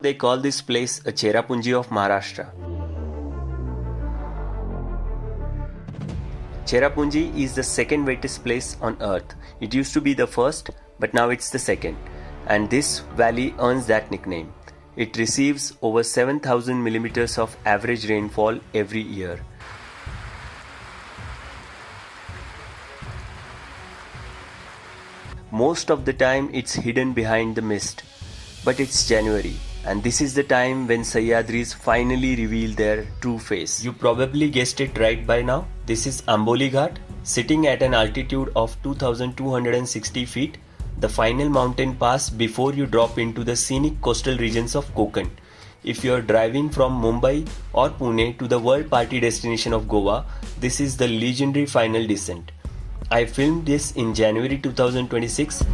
They call this place a Cherrapunji of Maharashtra. Cherrapunji is the second wettest place on earth. It used to be the first, but now it's the second. And this valley earns that nickname. It receives over 7,000 millimeters of average rainfall every year. Most of the time it's hidden behind the mist. But it's January, and this is the time when Sahyadris finally reveal their true face. You probably guessed it right by now. This is Amboli Ghat, sitting at an altitude of 2,260 feet, the final mountain pass before you drop into the scenic coastal regions of Konkan. If you are driving from Mumbai or Pune to the world party destination of Goa, this is the legendary final descent. I filmed this in January 2026.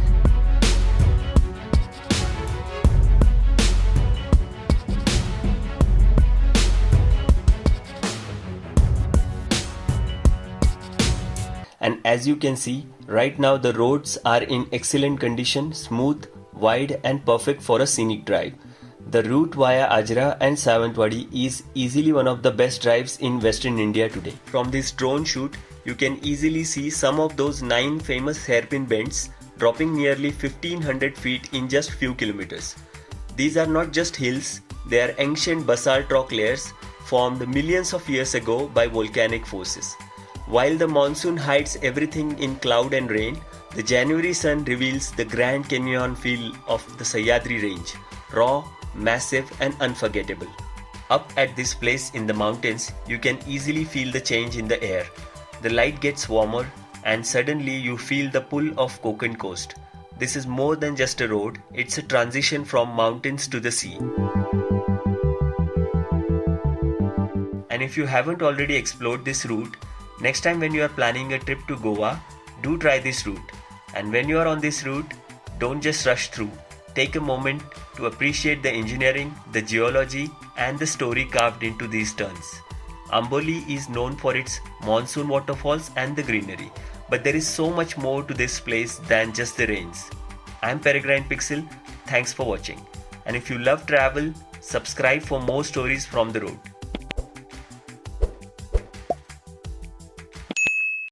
And as you can see, right now the roads are in excellent condition, smooth, wide and perfect for a scenic drive. The route via Ajara and Sawantwadi is easily one of the best drives in Western India today. From this drone shoot, you can easily see some of those 9 famous hairpin bends dropping nearly 1500 feet in just few kilometers. These are not just hills, they are ancient basalt rock layers formed millions of years ago by volcanic forces. While the monsoon hides everything in cloud and rain, the January sun reveals the Grand Canyon feel of the Sahyadri range, raw, massive and unforgettable. Up at this place in the mountains, you can easily feel the change in the air. The light gets warmer and suddenly you feel the pull of Konkan coast. This is more than just a road, it's a transition from mountains to the sea. And if you haven't already explored this route, next time when you are planning a trip to Goa, do try this route. And when you are on this route, don't just rush through. Take a moment to appreciate the engineering, the geology and the story carved into these turns. Amboli is known for its monsoon waterfalls and the greenery, but there is so much more to this place than just the rains. I am Peregrine Pixel, thanks for watching. And if you love travel, subscribe for more stories from the road.